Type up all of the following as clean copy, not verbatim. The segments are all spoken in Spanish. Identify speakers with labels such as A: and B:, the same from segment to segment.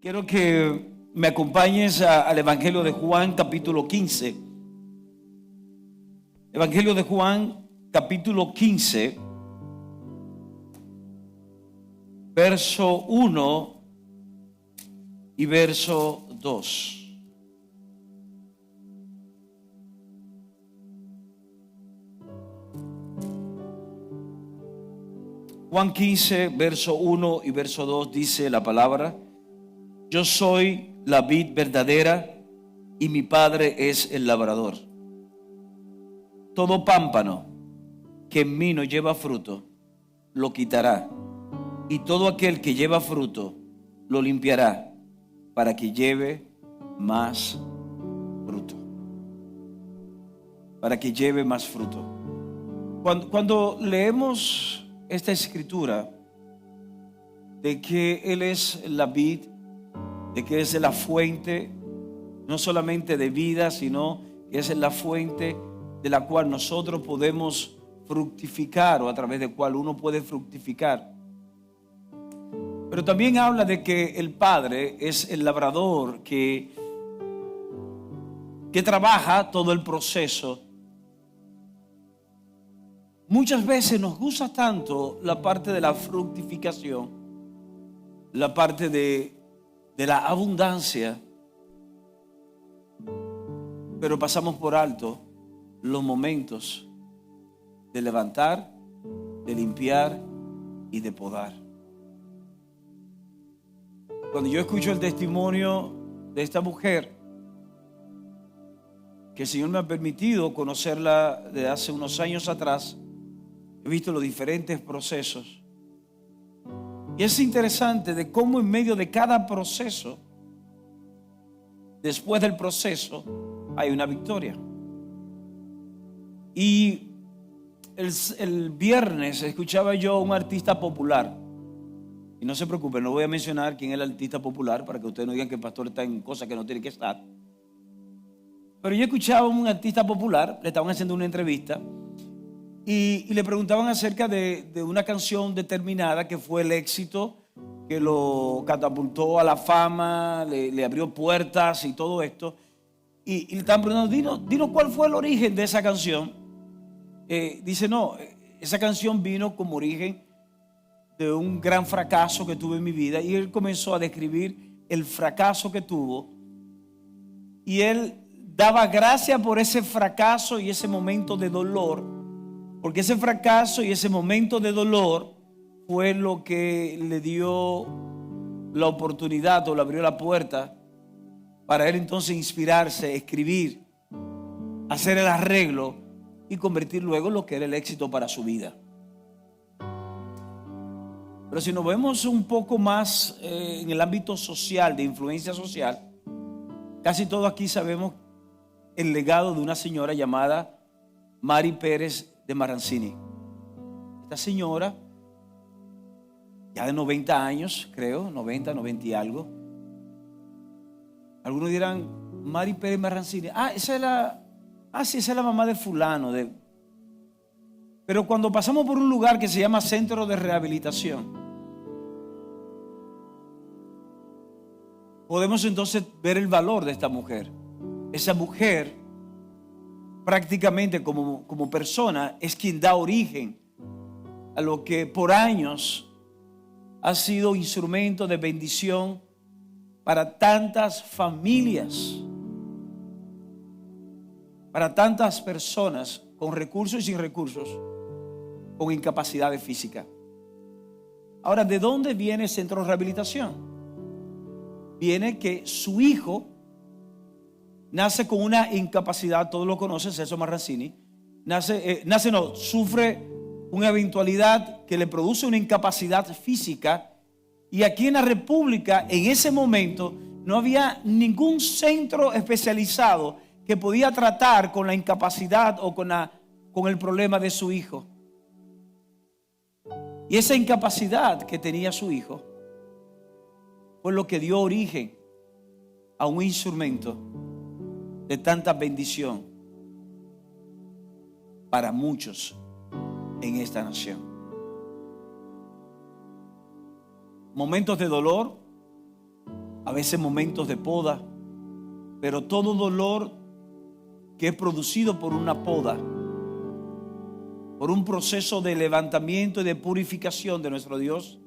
A: Quiero que me acompañes al Evangelio de Juan, capítulo 15. Evangelio de Juan, capítulo 15, verso 1 y verso 2. Juan 15, verso 1 y verso 2 dice la palabra: Yo soy la vid verdadera y mi Padre es el labrador. Todo pámpano que en mí no lleva fruto, lo quitará, y todo aquel que lleva fruto, lo limpiará, para que lleve más fruto. Para que lleve más fruto. Cuando leemos esta escritura de que Él es la vid, de que es la fuente, no solamente de vida, sino que es la fuente de la cual nosotros podemos fructificar, o a través de cual uno puede fructificar. Pero también habla de que el Padre es el labrador que trabaja todo el proceso. Muchas veces nos gusta tanto la parte de la fructificación, la parte de la abundancia, pero pasamos por alto los momentos de levantar, de limpiar y de podar. Cuando yo escucho el testimonio de esta mujer, que el Señor me ha permitido conocerla de hace unos años atrás, he visto los diferentes procesos. Y es interesante de cómo en medio de cada proceso, después del proceso, hay una victoria. Y el viernes escuchaba yo a un artista popular. Y no se preocupen, no voy a mencionar quién es el artista popular para que ustedes no digan que el pastor está en cosas que no tiene que estar. Pero yo escuchaba a un artista popular, le estaban haciendo una entrevista y le preguntaban acerca de una canción determinada que fue el éxito, que lo catapultó a la fama, le abrió puertas y todo esto. Y le estaban preguntando, dinos cuál fue el origen de esa canción. Dice, no, esa canción vino como origen de un gran fracaso que tuve en mi vida. Y él comenzó a describir el fracaso que tuvo. Y él daba gracias por ese fracaso y ese momento de dolor, porque ese fracaso y ese momento de dolor fue lo que le dio la oportunidad o le abrió la puerta para él entonces inspirarse, escribir, hacer el arreglo y convertir luego lo que era el éxito para su vida. Pero si nos vemos un poco más en el ámbito social, de influencia social, casi todos aquí sabemos el legado de una señora llamada Mary Pérez de Marancini. Esta señora, ya de 90 años, creo, 90 y algo. Algunos dirán, Mary Pérez Marancini, esa es la mamá de fulano. Pero cuando pasamos por un lugar que se llama Centro de Rehabilitación, podemos entonces ver el valor de esta mujer. Esa mujer prácticamente como persona es quien da origen a lo que por años ha sido instrumento de bendición para tantas familias, para tantas personas con recursos y sin recursos, con incapacidades físicas. Ahora, ¿de dónde viene el centro de rehabilitación? Viene que su hijo nace con una incapacidad, todos lo conocen, Celso Marancini, sufre una eventualidad que le produce una incapacidad física, y aquí en la República, en ese momento, no había ningún centro especializado que podía tratar con la incapacidad o con el problema de su hijo. Y esa incapacidad que tenía su hijo fue lo que dio origen a un instrumento de tanta bendición para muchos en esta nación. Momentos de dolor, a veces momentos de poda, pero todo dolor que es producido por una poda, por un proceso de levantamiento y de purificación de nuestro Dios,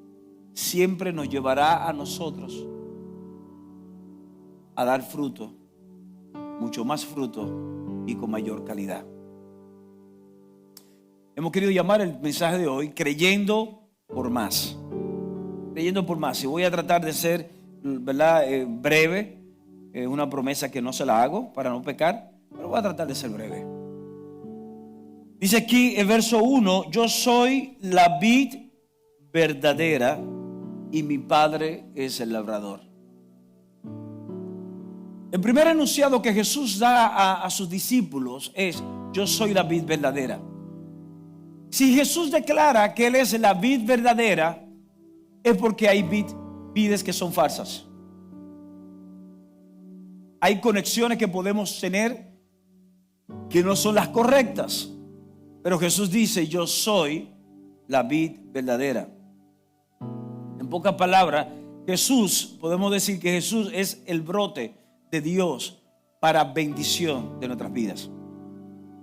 A: siempre nos llevará a nosotros a dar fruto, mucho más fruto y con mayor calidad. Hemos querido llamar el mensaje de hoy creyendo por más. Creyendo por más. Y voy a tratar de ser, ¿verdad?, breve. Es una promesa que no se la hago para no pecar, pero voy a tratar de ser breve. Dice aquí el verso 1: yo soy la vid verdadera y mi Padre es el labrador. El primer enunciado que Jesús da a sus discípulos es: yo soy la vid verdadera. Si Jesús declara que Él es la vid verdadera, es porque hay vides que son falsas. Hay conexiones que podemos tener que no son las correctas. Pero Jesús dice: yo soy la vid verdadera. En pocas palabras, Jesús, podemos decir que Jesús es el brote de Dios para bendición de nuestras vidas.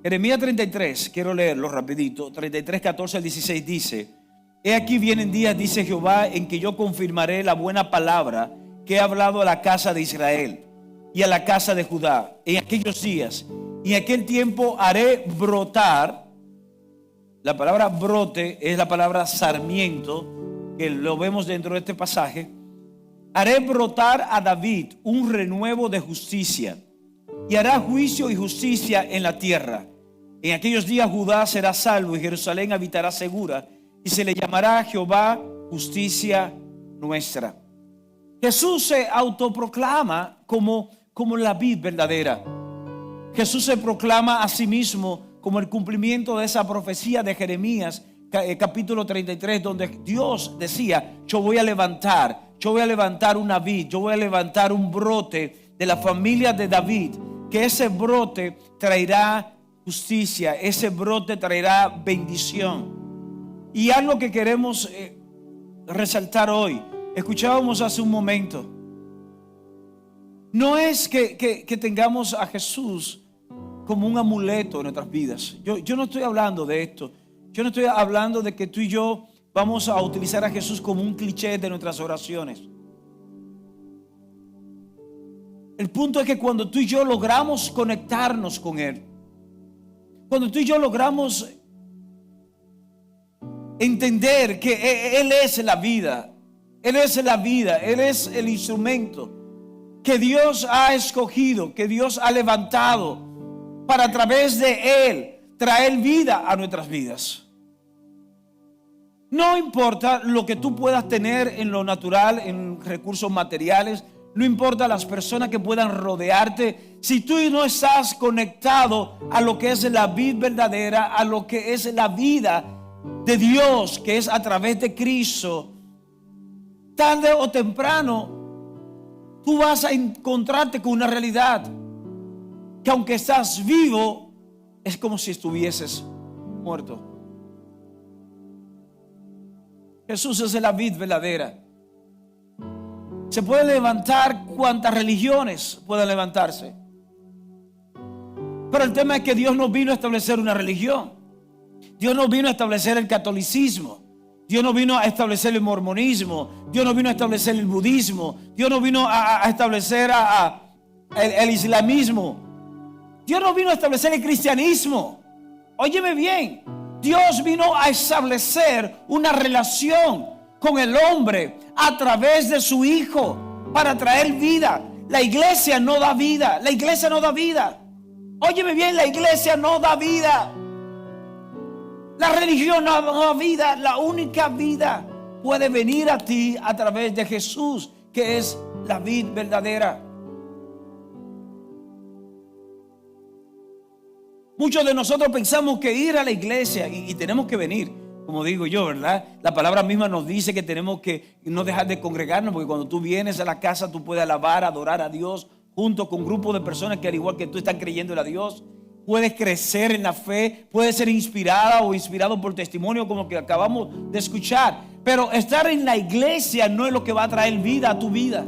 A: Jeremías 33, quiero leerlo rapidito. 33, 14 al 16 dice: he aquí vienen días, dice Jehová, en que yo confirmaré la buena palabra que he hablado a la casa de Israel y a la casa de Judá. En aquellos días y en aquel tiempo haré brotar. La palabra brote es la palabra sarmiento, que lo vemos dentro de este pasaje. Haré brotar a David un renuevo de justicia, y hará juicio y justicia en la tierra. En aquellos días Judá será salvo y Jerusalén habitará segura, y se le llamará Jehová justicia nuestra. Jesús se autoproclama como la vid verdadera. Jesús se proclama a sí mismo como el cumplimiento de esa profecía de Jeremías capítulo 33, donde Dios decía: yo voy a levantar una vid, yo voy a levantar un brote de la familia de David, que ese brote traerá justicia, ese brote traerá bendición. Y algo que queremos resaltar hoy, escuchábamos hace un momento, no es que tengamos a Jesús como un amuleto en nuestras vidas. Yo no estoy hablando de esto. Yo no estoy hablando de que tú y yo vamos a utilizar a Jesús como un cliché de nuestras oraciones. El punto es que cuando tú y yo logramos conectarnos con Él, cuando tú y yo logramos entender que Él es la vida, Él es la vida, Él es el instrumento que Dios ha escogido, que Dios ha levantado para a través de Él traer vida a nuestras vidas. No importa lo que tú puedas tener en lo natural, en recursos materiales, no importa las personas que puedan rodearte, si tú no estás conectado a lo que es la vid verdadera, a lo que es la vida de Dios, que es a través de Cristo, tarde o temprano tú vas a encontrarte con una realidad que aunque estás vivo, es como si estuvieses muerto. Jesús es la vid verdadera. Se puede levantar cuantas religiones puedan levantarse, pero el tema es que Dios no vino a establecer una religión. Dios no vino a establecer el catolicismo. Dios no vino a establecer el mormonismo. Dios no vino a establecer el budismo. Dios no vino a establecer el islamismo. Dios no vino a establecer el cristianismo. Óyeme bien, Dios vino a establecer una relación con el hombre a través de su Hijo para traer vida. La iglesia no da vida. La iglesia no da vida. Óyeme bien, la iglesia no da vida. La religión no da vida. La única vida puede venir a ti a través de Jesús, que es la vid verdadera. Muchos de nosotros pensamos que ir a la iglesia y tenemos que venir, como digo yo, ¿verdad? La palabra misma nos dice que tenemos que no dejar de congregarnos, porque cuando tú vienes a la casa tú puedes alabar, adorar a Dios junto con un grupo de personas que al igual que tú están creyéndole a Dios. Puedes crecer en la fe, puedes ser inspirada o inspirado por testimonio como que acabamos de escuchar. Pero estar en la iglesia no es lo que va a traer vida a tu vida.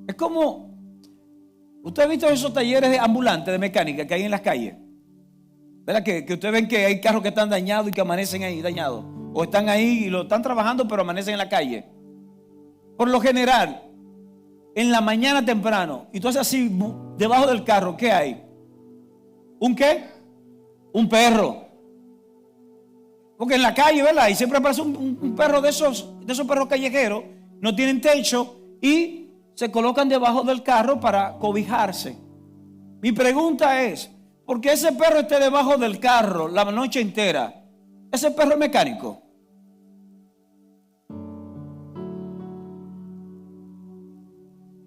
A: Es como, usted ha visto esos talleres de ambulantes de mecánica que hay en las calles, ¿verdad? Que ustedes ven que hay carros que están dañados y que amanecen ahí dañados, o están ahí y lo están trabajando pero amanecen en la calle. Por lo general, en la mañana temprano, y tú haces así debajo del carro, ¿qué hay? ¿Un qué? Un perro. Porque en la calle, ¿verdad? Y siempre aparece un perro de esos perros callejeros, no tienen techo y se colocan debajo del carro para cobijarse. Mi pregunta es, ¿por qué ese perro esté debajo del carro la noche entera? ¿Ese perro es mecánico?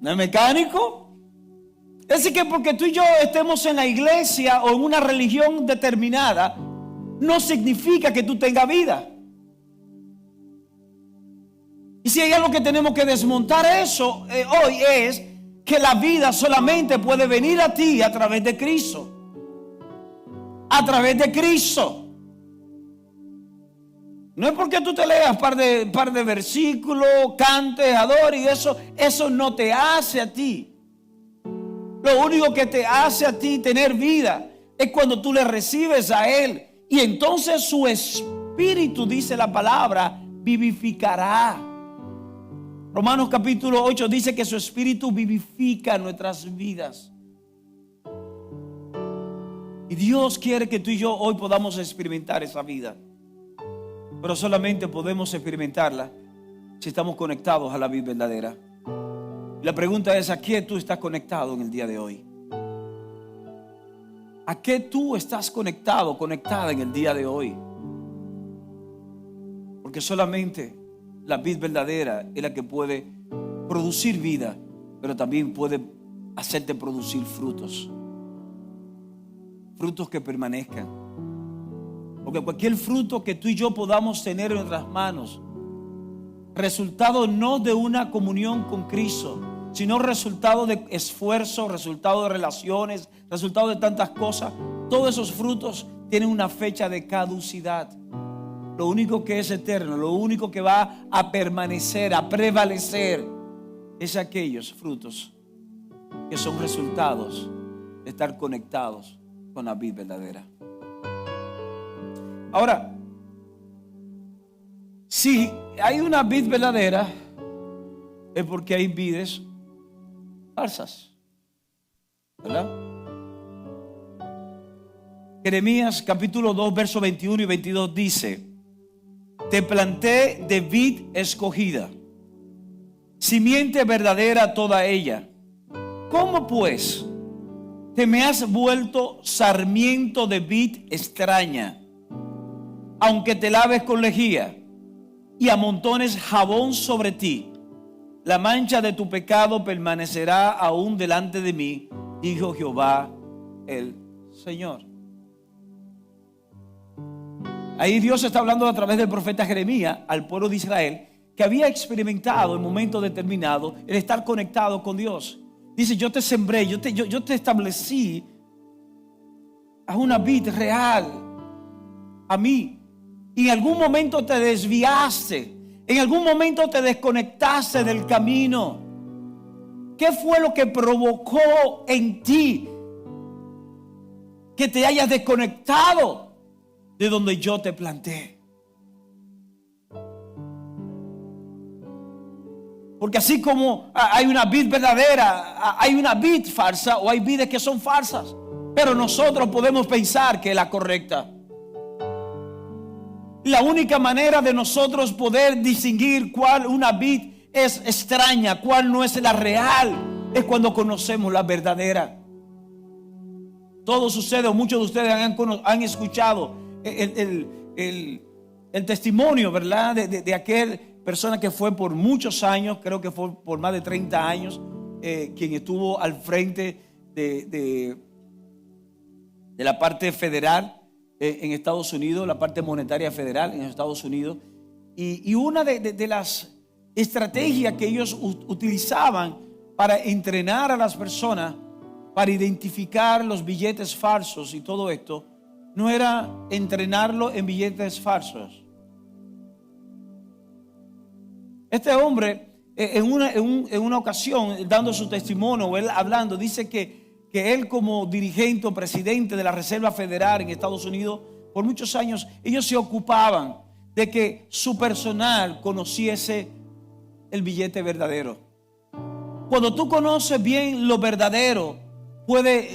A: ¿No es mecánico? Es decir, que porque tú y yo estemos en la iglesia o en una religión determinada, no significa que tú tengas vida. Y si hay algo que tenemos que desmontar eso hoy es que la vida solamente puede venir a ti a través de Cristo. A través de Cristo. No es porque tú te leas par de versículos, cantes, adores y eso no te hace a ti. Lo único que te hace a ti tener vida es cuando tú le recibes a Él. Y entonces su espíritu, dice la palabra, vivificará. Romanos capítulo 8 dice que su espíritu vivifica nuestras vidas. Y Dios quiere que tú y yo hoy podamos experimentar esa vida. Pero solamente podemos experimentarla si estamos conectados a la vida verdadera. Y la pregunta es, ¿a qué tú estás conectado en el día de hoy? ¿A qué tú estás conectado, conectada en el día de hoy? Porque solamente la vida verdadera es la que puede producir vida, pero también puede hacerte producir frutos. Frutos que permanezcan. Porque cualquier fruto que tú y yo podamos tener en nuestras manos, resultado no de una comunión con Cristo, sino resultado de esfuerzo, resultado de relaciones, resultado de tantas cosas. Todos esos frutos tienen una fecha de caducidad. Lo único que es eterno, lo único que va a permanecer, a prevalecer, es aquellos frutos que son resultados de estar conectados con la vida verdadera. Ahora, si hay una vid verdadera, es porque hay vides falsas, ¿verdad? Jeremías capítulo 2, versos 21 y 22 dice: te planté de vid escogida, simiente verdadera toda ella. ¿Cómo pues te me has vuelto sarmiento de vid extraña? Aunque te laves con lejía y amontones jabón sobre ti, la mancha de tu pecado permanecerá aún delante de mí, dijo Jehová el Señor. Ahí Dios está hablando a través del profeta Jeremías al pueblo de Israel, que había experimentado en momento determinado el estar conectado con Dios. Dice: yo te sembré, yo te establecí a una vid real, a mí. Y en algún momento te desviaste, en algún momento te desconectaste del camino. ¿Qué fue lo que provocó en ti que te hayas desconectado de donde yo te planté? Porque así como hay una vid verdadera, hay una vid falsa, o hay vides que son falsas, pero nosotros podemos pensar que es la correcta. La única manera de nosotros poder distinguir cuál una vid es extraña, cuál no es la real, es cuando conocemos la verdadera. Todo sucede, o muchos de ustedes han escuchado el testimonio, ¿verdad? De aquel persona que fue por muchos años, creo que fue por más de 30 años, quien estuvo al frente de la parte federal en Estados Unidos, la parte monetaria federal en Estados Unidos. Y una de las estrategias que ellos utilizaban para entrenar a las personas, para identificar los billetes falsos y todo esto, no era entrenarlo en billetes falsos. Este hombre En una ocasión, dando su testimonio, él hablando, dice que él como dirigente o presidente de la Reserva Federal en Estados Unidos, por muchos años, ellos se ocupaban de que su personal conociese el billete verdadero. Cuando tú conoces bien lo verdadero, puedes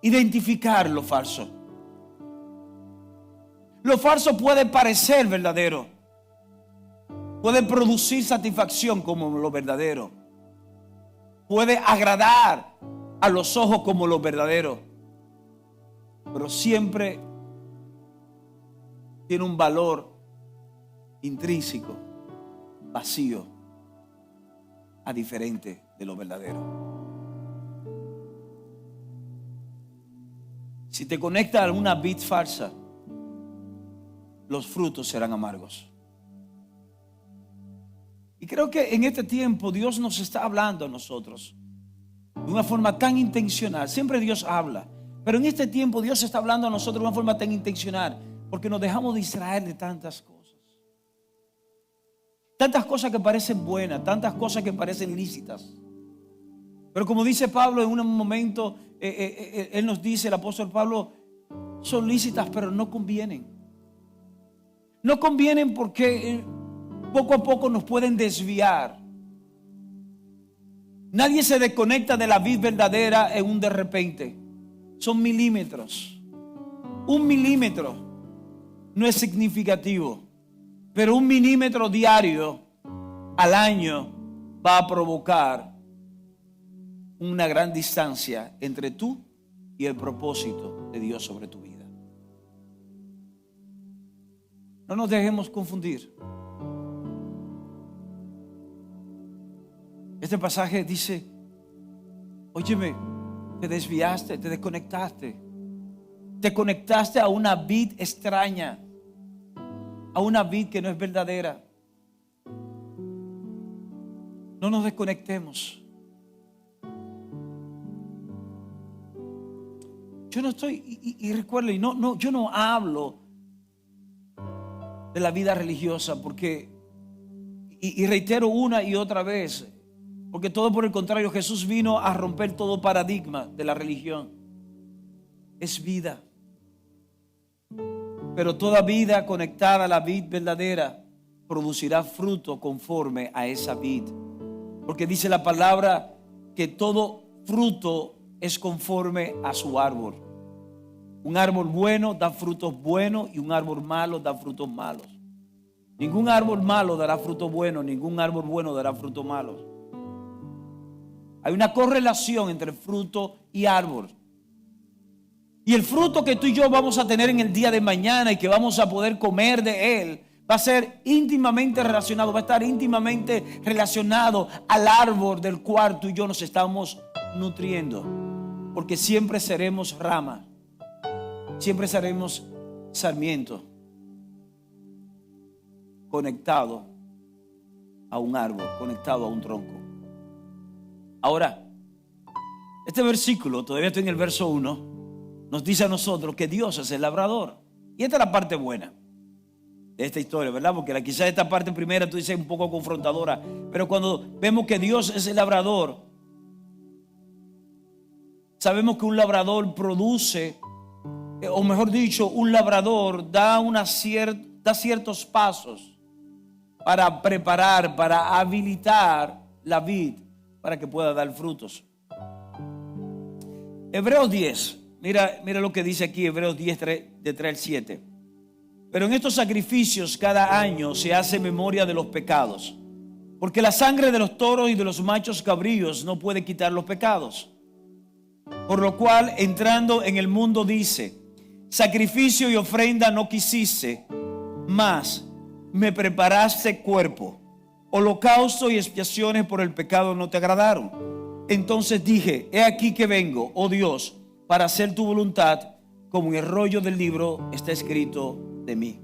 A: identificar lo falso. Lo falso puede parecer verdadero, puede producir satisfacción como lo verdadero, puede agradar a los ojos como lo verdadero, pero siempre tiene un valor intrínseco, vacío, a diferente de lo verdadero. Si te conectas a una vid falsa, los frutos serán amargos. Y creo que en este tiempo Dios nos está hablando a nosotros de una forma tan intencional. Siempre Dios habla, pero en este tiempo Dios está hablando a nosotros de una forma tan intencional, porque nos dejamos distraer de tantas cosas. Tantas cosas que parecen buenas, tantas cosas que parecen lícitas. Pero como dice Pablo en un momento, él nos dice, el apóstol Pablo, son lícitas pero no convienen. No convienen porque poco a poco nos pueden desviar. Nadie se desconecta de la vid verdadera en un de repente. Son milímetros. 1 milímetro no es significativo, pero 1 milímetro diario al año va a provocar una gran distancia entre tú y el propósito de Dios sobre tu vida. No nos dejemos confundir. Este pasaje dice, óyeme, te desviaste, te desconectaste. Te conectaste a una vid extraña, a una vid que no es verdadera. No nos desconectemos. Yo no estoy, y recuerden, yo no hablo de la vida religiosa porque, y reitero una y otra vez, porque todo por el contrario, Jesús vino a romper todo paradigma de la religión. Es vida. Pero toda vida conectada a la vid verdadera producirá fruto conforme a esa vid. Porque dice la palabra que todo fruto es conforme a su árbol. Un árbol bueno da frutos buenos y un árbol malo da frutos malos. Ningún árbol malo dará frutos buenos, ningún árbol bueno dará frutos malos. Hay una correlación entre fruto y árbol. Y el fruto que tú y yo vamos a tener en el día de mañana y que vamos a poder comer de él va a ser íntimamente relacionado, va a estar íntimamente relacionado al árbol del cual tú y yo nos estamos nutriendo. Porque siempre seremos rama, siempre seremos sarmiento, conectado a un árbol, conectado a un tronco. Ahora, este versículo, todavía estoy en el verso 1, nos dice a nosotros que Dios es el labrador. Y esta es la parte buena de esta historia, ¿verdad? Porque quizás esta parte primera tú dices un poco confrontadora, pero cuando vemos que Dios es el labrador, sabemos que un labrador produce, o mejor dicho, un labrador da ciertos pasos para preparar, para habilitar la vid para que pueda dar frutos. Hebreos 10. Mira lo que dice aquí, Hebreos 10, de 3 al 7. Pero en estos sacrificios cada año se hace memoria de los pecados, porque la sangre de los toros y de los machos cabríos no puede quitar los pecados. Por lo cual, entrando en el mundo, dice: sacrificio y ofrenda no quisiste, mas me preparaste cuerpo. Holocausto y expiaciones por el pecado no te agradaron. Entonces dije: he aquí que vengo, oh Dios, para hacer tu voluntad, como en el rollo del libro está escrito de mí.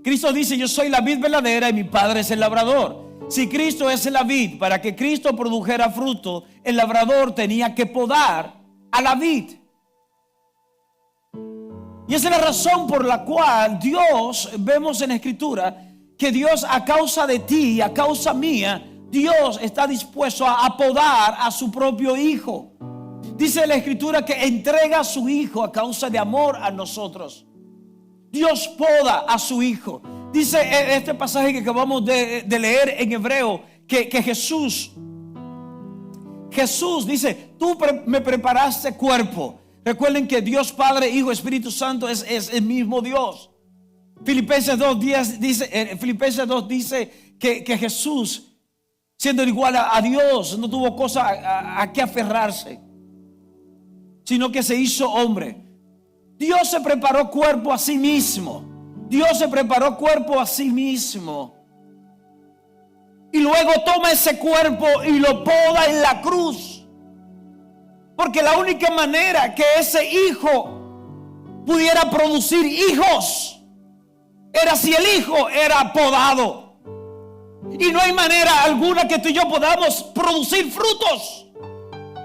A: Cristo dice: yo soy la vid verdadera y mi Padre es el labrador. Si Cristo es la vid, para que Cristo produjera fruto, el labrador tenía que podar a la vid. Y esa es la razón por la cual Dios, vemos en la Escritura, que Dios, a causa de ti y a causa mía, Dios está dispuesto a podar a su propio hijo. Dice la Escritura que entrega a su hijo a causa de amor a nosotros. Dios poda a su hijo. Dice este pasaje que acabamos de leer en Hebreo, que Jesús dice, tú me preparaste cuerpo. Recuerden que Dios Padre, Hijo, Espíritu Santo es el mismo Dios. Filipenses 2 dice que Jesús, siendo igual a Dios, no tuvo cosa a que aferrarse, sino que se hizo hombre. Dios se preparó cuerpo a sí mismo. Dios se preparó cuerpo a sí mismo. Y luego toma ese cuerpo y lo poda en la cruz. Porque la única manera que ese hijo pudiera producir hijos era si el hijo era podado. Y no hay manera alguna que tú y yo podamos producir frutos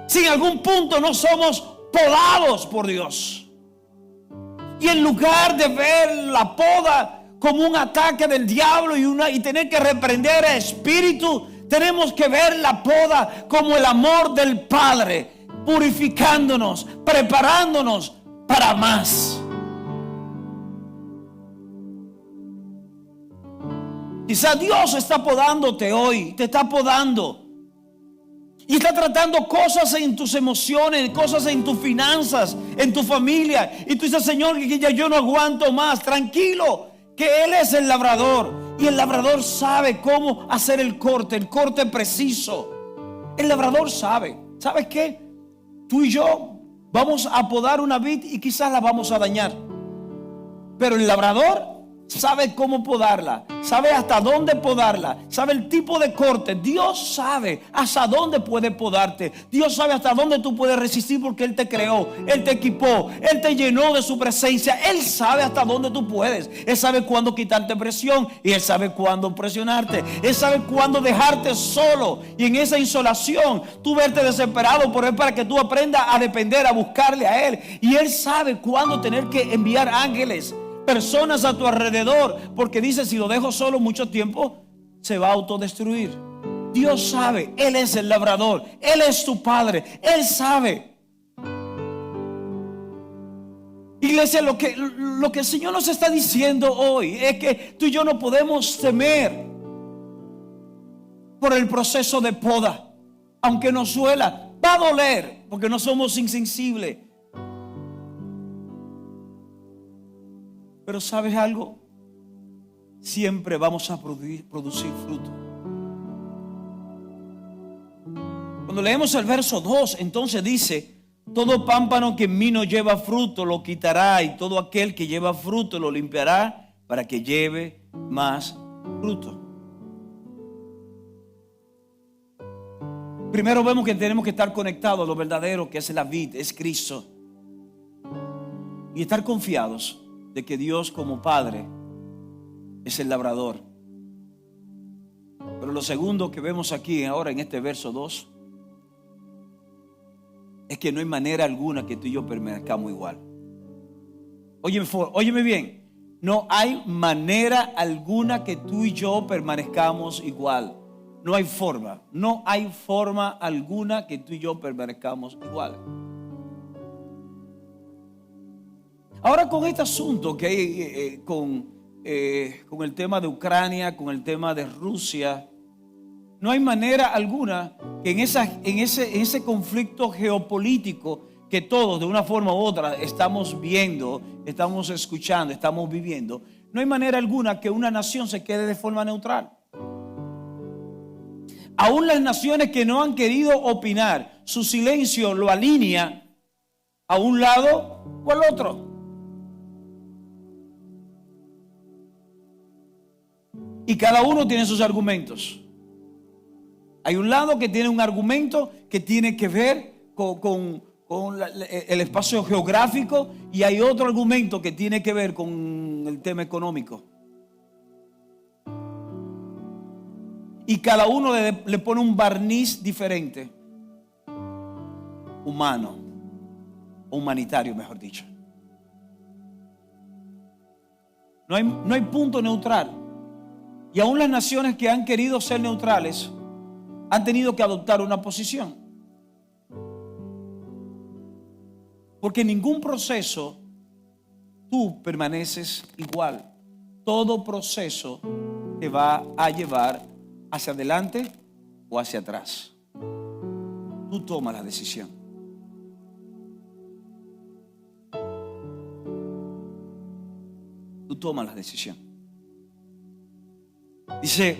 A: si en algún punto no somos podados por Dios. Y en lugar de ver la poda como un ataque del diablo y tener que reprender al espíritu, tenemos que ver la poda como el amor del Padre, purificándonos, preparándonos para más. Quizá Dios está podándote hoy, te está podando. Y está tratando cosas en tus emociones, cosas en tus finanzas, en tu familia. Y tú dices, Señor, que ya yo no aguanto más. Tranquilo, que Él es el labrador. Y el labrador sabe cómo hacer el corte preciso. El labrador sabe. ¿Sabes qué? Tú y yo vamos a podar una vid y quizás la vamos a dañar. Pero el labrador sabe cómo podarla, sabe hasta dónde podarla, sabe el tipo de corte. Dios sabe hasta dónde puede podarte. Dios sabe hasta dónde tú puedes resistir, porque Él te creó, Él te equipó, Él te llenó de su presencia. Él sabe hasta dónde tú puedes. Él sabe cuándo quitarte presión y Él sabe cuándo presionarte. Él sabe cuándo dejarte solo y en esa insolación tú verte desesperado por Él, para que tú aprendas a depender, a buscarle a Él. Y Él sabe cuándo tener que enviar ángeles, personas a tu alrededor, porque dice, si lo dejo solo mucho tiempo se va a autodestruir. Dios sabe, Él es el labrador, Él es tu Padre, Él sabe. Iglesia, lo que el Señor nos está diciendo hoy es que tú y yo no podemos temer por el proceso de poda. Aunque nos duela, va a doler, porque no somos insensibles. Pero ¿sabes algo? Siempre vamos a producir fruto. Cuando leemos el verso 2, entonces dice: todo pámpano que en mí no lleva fruto lo quitará, y todo aquel que lleva fruto lo limpiará, para que lleve más fruto. Primero vemos que tenemos que estar conectados a lo verdadero, que es la vid, es Cristo, y estar confiados de que Dios, como Padre, es el labrador. Pero lo segundo que vemos aquí ahora en este verso 2 es que no hay manera alguna que tú y yo permanezcamos igual. Óyeme bien, no hay manera alguna que tú y yo permanezcamos igual. No hay forma alguna que tú y yo permanezcamos igual. Ahora, con este asunto que hay con el tema de Ucrania, con el tema de Rusia, no hay manera alguna que en ese conflicto geopolítico que todos de una forma u otra estamos viendo, estamos escuchando, estamos viviendo, no hay manera alguna que una nación se quede de forma neutral. Aún las naciones que no han querido opinar, su silencio lo alinea a un lado o al otro. Y cada uno tiene sus argumentos. Hay un lado que tiene un argumento que tiene que ver con el espacio geográfico, y hay otro argumento que tiene que ver con el tema económico. Y cada uno le pone un barniz diferente, humano, humanitario, mejor dicho. No hay punto neutral. Y aún las naciones que han querido ser neutrales han tenido que adoptar una posición. Porque en ningún proceso tú permaneces igual. Todo proceso te va a llevar hacia adelante o hacia atrás. Tú tomas la decisión. Tú tomas la decisión. Dice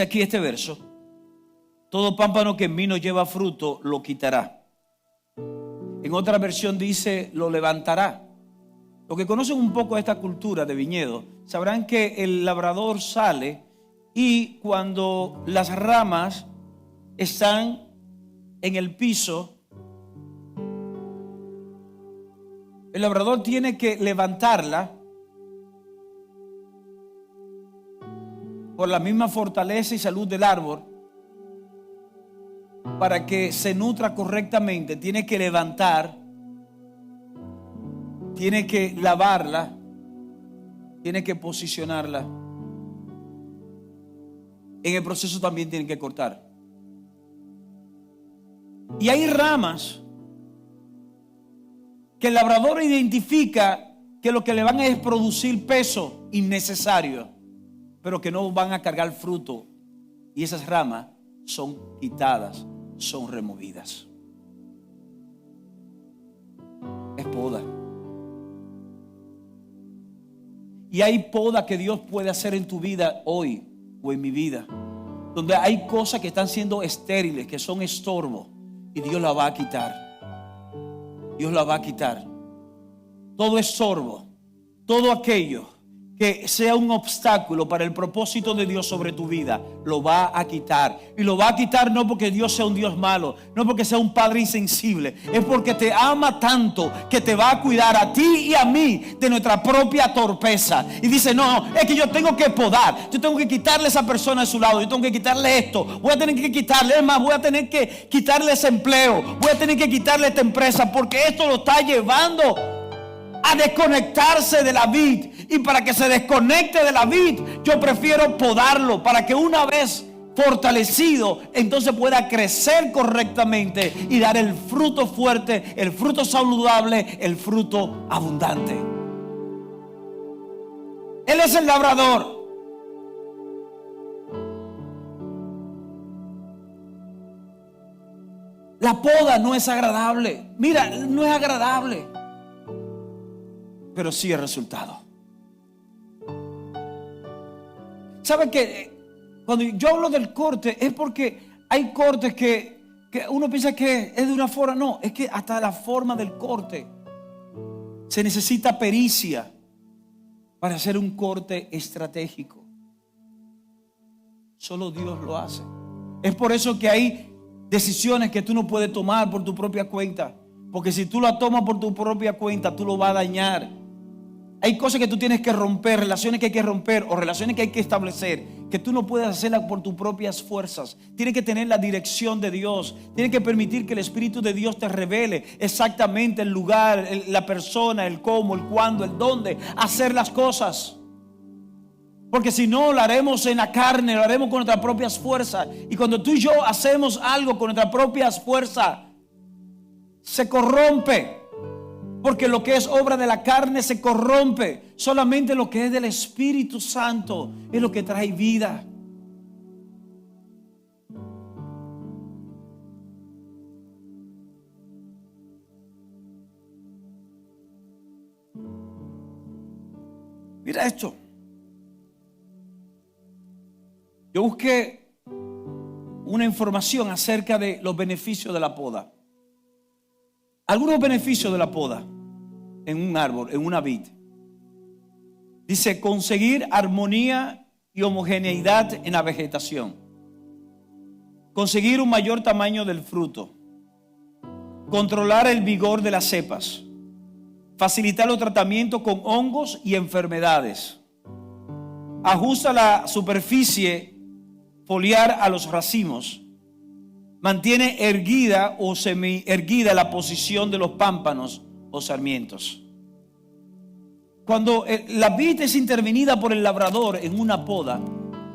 A: aquí este verso: todo pámpano que en mí no lleva fruto lo quitará. En otra versión dice lo levantará. Los que conocen un poco esta cultura de viñedo sabrán que el labrador sale y cuando las ramas están en el piso, el labrador tiene que levantarla por la misma fortaleza y salud del árbol para que se nutra correctamente. Tiene que levantar, tiene que lavarla, tiene que posicionarla. En el proceso también tiene que cortar. Y hay ramas que el labrador identifica que lo que le van a es producir peso innecesario, pero que no van a cargar fruto. Y esas ramas son quitadas, son removidas. Es poda. Y hay poda que Dios puede hacer en tu vida hoy o en mi vida, donde hay cosas que están siendo estériles, que son estorbo, y Dios la va a quitar. Dios la va a quitar. Todo estorbo, todo aquello que sea un obstáculo para el propósito de Dios sobre tu vida, lo va a quitar. Y lo va a quitar no porque Dios sea un Dios malo, no porque sea un padre insensible, es porque te ama tanto que te va a cuidar a ti y a mí de nuestra propia torpeza. Y dice, no, es que yo tengo que podar, yo tengo que quitarle a esa persona de su lado, yo tengo que quitarle esto, voy a tener que quitarle, es más, voy a tener que quitarle ese empleo, voy a tener que quitarle esta empresa, porque esto lo está llevando a desconectarse de la vid. Y para que se desconecte de la vid, yo prefiero podarlo para que una vez fortalecido, entonces pueda crecer correctamente y dar el fruto fuerte, el fruto saludable, el fruto abundante. Él es el labrador. La poda no es agradable. Mira, no es agradable, pero sí el resultado. ¿Sabe qué? Cuando yo hablo del corte es porque hay cortes que uno piensa que es de una forma. No, es que hasta la forma del corte se necesita pericia para hacer un corte estratégico. Solo Dios lo hace. Es por eso que hay decisiones que tú no puedes tomar por tu propia cuenta, porque si tú la tomas por tu propia cuenta, tú lo vas a dañar. Hay cosas que tú tienes que romper, relaciones que hay que romper o relaciones que hay que establecer, que tú no puedes hacerlas por tus propias fuerzas. Tienes que tener la dirección de Dios. Tienes que permitir que el Espíritu de Dios te revele exactamente el lugar, la persona, el cómo, el cuándo, el dónde hacer las cosas. Porque si no, lo haremos en la carne, lo haremos con nuestras propias fuerzas. Y cuando tú y yo hacemos algo con nuestras propias fuerzas, se corrompe. Porque lo que es obra de la carne se corrompe. Solamente lo que es del Espíritu Santo es lo que trae vida. Mira esto. Yo busqué una información acerca de los beneficios de la poda. Algunos beneficios de la poda en un árbol, en una vid. Dice, conseguir armonía y homogeneidad en la vegetación. Conseguir un mayor tamaño del fruto. Controlar el vigor de las cepas. Facilitar los tratamientos con hongos y enfermedades. Ajusta la superficie foliar a los racimos. Mantiene erguida o semi erguida la posición de los pámpanos o sarmientos. Cuando la vid es intervenida por el labrador en una poda,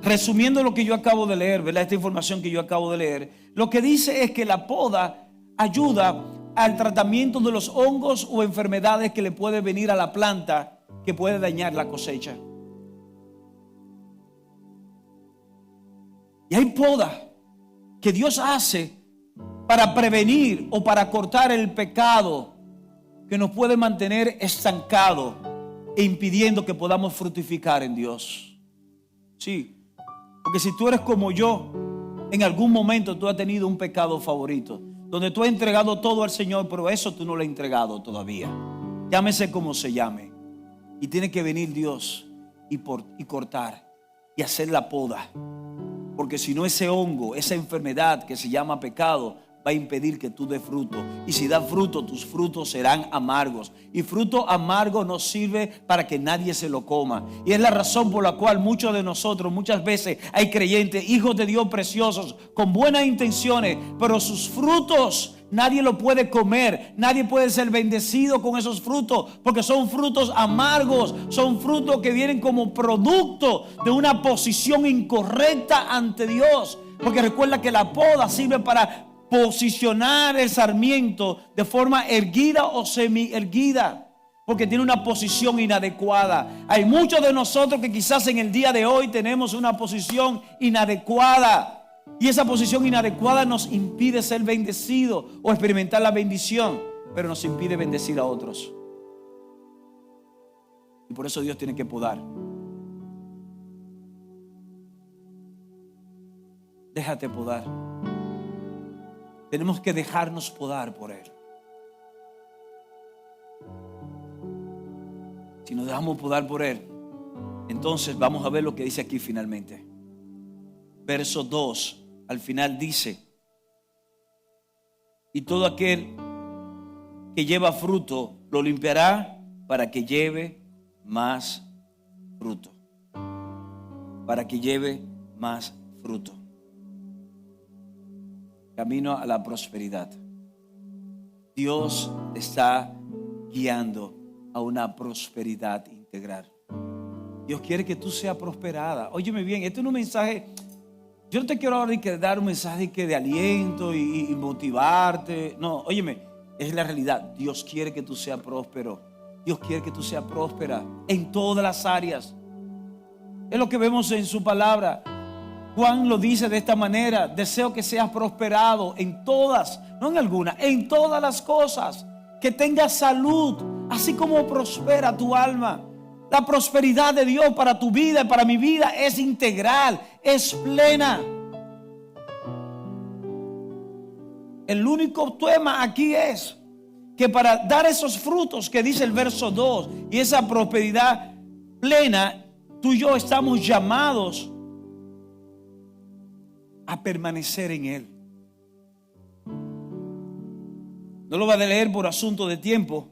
A: resumiendo lo que yo acabo de leer, ¿verdad? Esta información que yo acabo de leer, lo que dice es que la poda ayuda al tratamiento de los hongos o enfermedades que le puede venir a la planta que puede dañar la cosecha. Y hay poda que Dios hace para prevenir o para cortar el pecado que nos puede mantener estancados e impidiendo que podamos fructificar en Dios. Sí, porque si tú eres como yo, en algún momento tú has tenido un pecado favorito, donde tú has entregado todo al Señor, pero eso tú no lo has entregado todavía. Llámese como se llame. Y tiene que venir Dios y cortar y hacer la poda. Porque si no, ese hongo, esa enfermedad que se llama pecado, va a impedir que tú des fruto. Y si das fruto, tus frutos serán amargos. Y fruto amargo no sirve para que nadie se lo coma. Y es la razón por la cual muchos de nosotros, muchas veces hay creyentes, hijos de Dios preciosos, con buenas intenciones, pero sus frutos nadie lo puede comer. Nadie puede ser bendecido con esos frutos, porque son frutos amargos. Son frutos que vienen como producto de una posición incorrecta ante Dios. Porque recuerda que la poda sirve para posicionar el sarmiento de forma erguida o semi erguida, porque tiene una posición inadecuada. Hay muchos de nosotros que quizás en el día de hoy tenemos una posición inadecuada, y esa posición inadecuada nos impide ser bendecidos o experimentar la bendición, pero nos impide bendecir a otros. Y por eso Dios tiene que podar. Déjate podar. Tenemos que dejarnos podar por Él. Si nos dejamos podar por Él, entonces vamos a ver lo que dice aquí finalmente. Verso 2, al final dice: y todo aquel que lleva fruto lo limpiará para que lleve más fruto. Para que lleve más fruto. Camino a la prosperidad. Dios te está guiando a una prosperidad integral. Dios quiere que tú seas prosperada. Óyeme bien, este es un mensaje. Yo no te quiero ahora dar un mensaje de aliento y motivarte. No, óyeme, es la realidad. Dios quiere que tú seas próspero. Dios quiere que tú seas próspera en todas las áreas. Es lo que vemos en su palabra. Juan lo dice de esta manera: deseo que seas prosperado en todas, no en algunas, en todas las cosas, que tengas salud, así como prospera tu alma. La prosperidad de Dios para tu vida y para mi vida es integral, es plena. El único tema aquí es que para dar esos frutos que dice el verso 2 y esa prosperidad plena, tú y yo estamos llamados a permanecer en Él. No lo voy a leer por asunto de tiempo,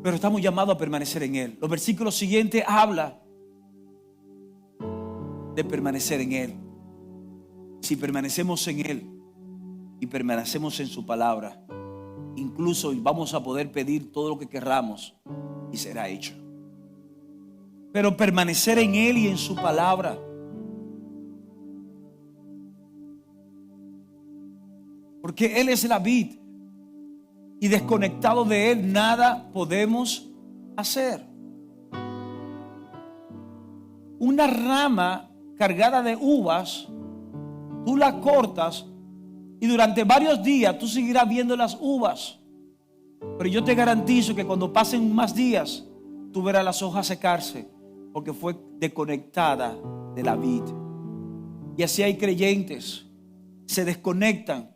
A: pero estamos llamados a permanecer en Él. Los versículos siguientes hablan de permanecer en Él. Si permanecemos en Él y permanecemos en su palabra, incluso vamos a poder pedir todo lo que querramos y será hecho. Pero permanecer en Él y en su palabra. Porque Él es la vid, y desconectado de Él nada podemos hacer. Una rama cargada de uvas, tú la cortas y durante varios días tú seguirás viendo las uvas. Pero yo te garantizo que cuando pasen más días, tú verás las hojas secarse, porque fue desconectada de la vid. Y así hay creyentes, se desconectan,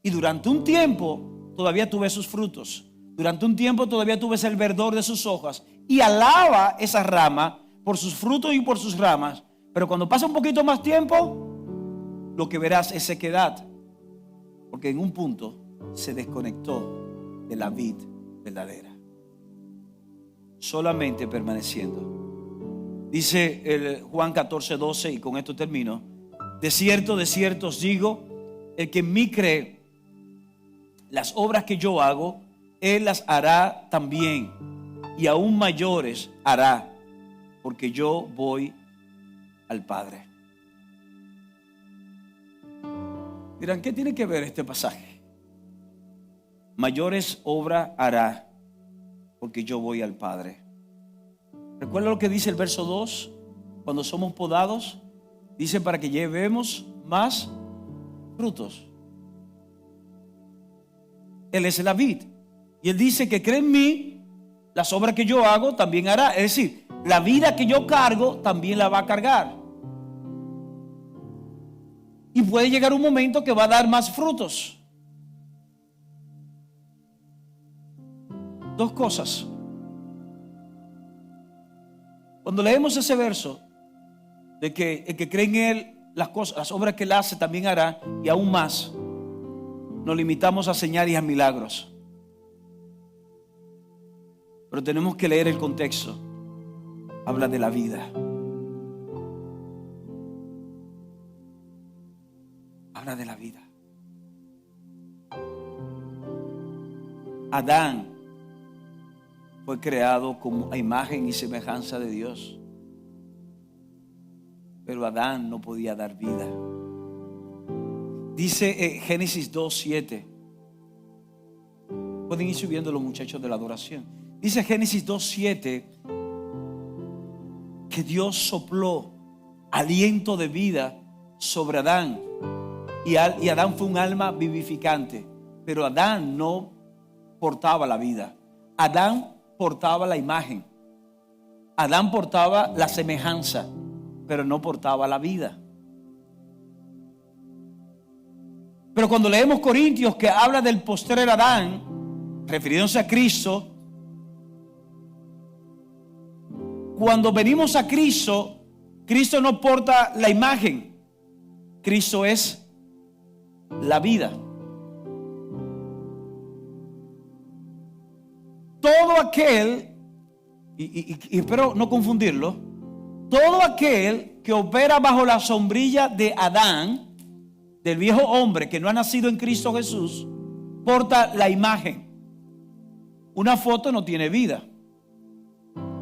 A: y durante un tiempo todavía tú ves sus frutos. Durante un tiempo todavía tú ves el verdor de sus hojas, y alaba esa rama por sus frutos y por sus ramas. Pero cuando pasa un poquito más tiempo, lo que verás es sequedad, porque en un punto se desconectó de la vid verdadera. Solamente permaneciendo. Dice el Juan 14:12, y con esto termino: de cierto os digo, el que en mí cree, las obras que yo hago, Él las hará también, y aún mayores hará, porque yo voy al Padre. Dirán, ¿qué tiene que ver este pasaje? Mayores obras hará, porque yo voy al Padre. ¿Recuerda lo que dice el verso 2? Cuando somos podados, dice para que llevemos más frutos. Él es la vid. Y Él dice que cree en mí, las obras que yo hago también hará. Es decir, la vida que yo cargo también la va a cargar. Y puede llegar un momento que va a dar más frutos. Dos cosas. Cuando leemos ese verso de que el que cree en Él, las cosas, las obras que Él hace también hará, y aún más, nos limitamos a señales y a milagros. Pero tenemos que leer el contexto. Habla de la vida. Habla de la vida. Adán fue creado como a imagen y semejanza de Dios. Pero Adán no podía dar vida. Dice Génesis 2:7. Pueden ir subiendo los muchachos de la adoración. Dice Génesis 2:7 que Dios sopló aliento de vida sobre Adán. Y Adán fue un alma vivificante. Pero Adán no portaba la vida. Adán portaba la imagen. Adán portaba la semejanza, pero no portaba la vida. Pero cuando leemos Corintios, que habla del postrer Adán, refiriéndose a Cristo, cuando venimos a Cristo, Cristo no porta la imagen, Cristo es la vida. Todo aquel, y espero no confundirlo, todo aquel que opera bajo la sombrilla de Adán, del viejo hombre que no ha nacido en Cristo Jesús, porta la imagen. Una foto no tiene vida.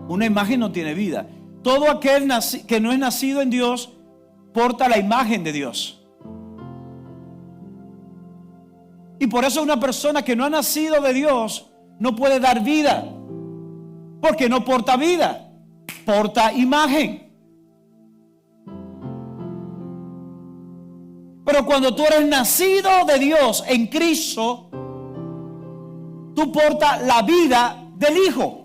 A: Una imagen no tiene vida. Todo aquel que no es nacido en Dios porta la imagen de Dios. Y por eso una persona que no ha nacido de Dios no puede dar vida, porque no porta vida, porta imagen. Pero cuando tú eres nacido de Dios en Cristo, tú portas la vida del Hijo.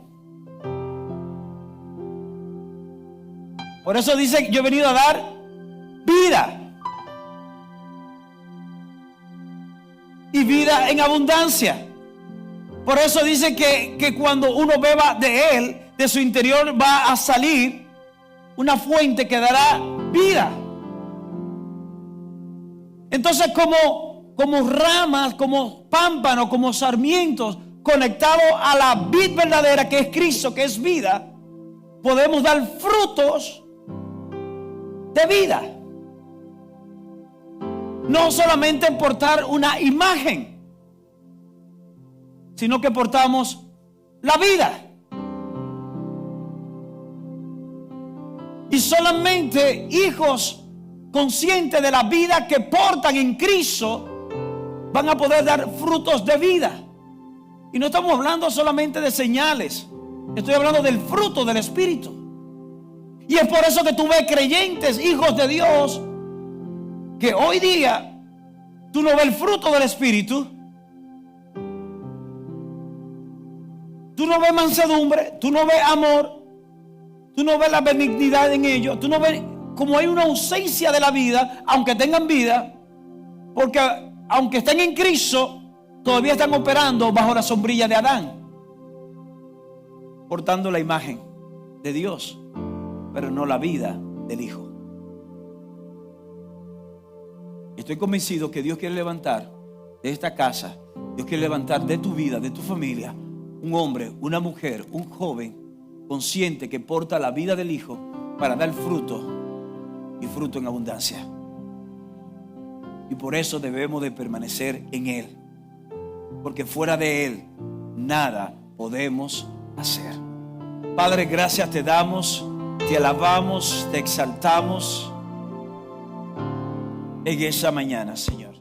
A: Por eso dice, yo he venido a dar vida. Y vida en abundancia. Por eso dice que cuando uno beba de Él, de su interior va a salir una fuente que dará vida. Entonces como ramas, como pámpanos, como sarmientos, conectados a la vid verdadera que es Cristo, que es vida, podemos dar frutos de vida. No solamente portar una imagen, sino que portamos la vida. Y solamente hijos conscientes de la vida que portan en Cristo van a poder dar frutos de vida. Y no estamos hablando solamente de señales, estoy hablando del fruto del Espíritu. Y es por eso que tú ves creyentes, hijos de Dios, que hoy día tú no ves el fruto del Espíritu. Tú no ves mansedumbre, tú no ves amor, tú no ves la benignidad en ellos, tú no ves como hay una ausencia de la vida, aunque tengan vida, porque aunque estén en Cristo, todavía están operando bajo la sombrilla de Adán, portando la imagen de Dios, pero no la vida del Hijo. Estoy convencido que Dios quiere levantar de esta casa, Dios quiere levantar de tu vida, de tu familia, un hombre, una mujer, un joven consciente que porta la vida del Hijo para dar fruto y fruto en abundancia. Y por eso debemos de permanecer en Él, porque fuera de Él nada podemos hacer. Padre, gracias te damos, te alabamos, te exaltamos en esa mañana, Señor.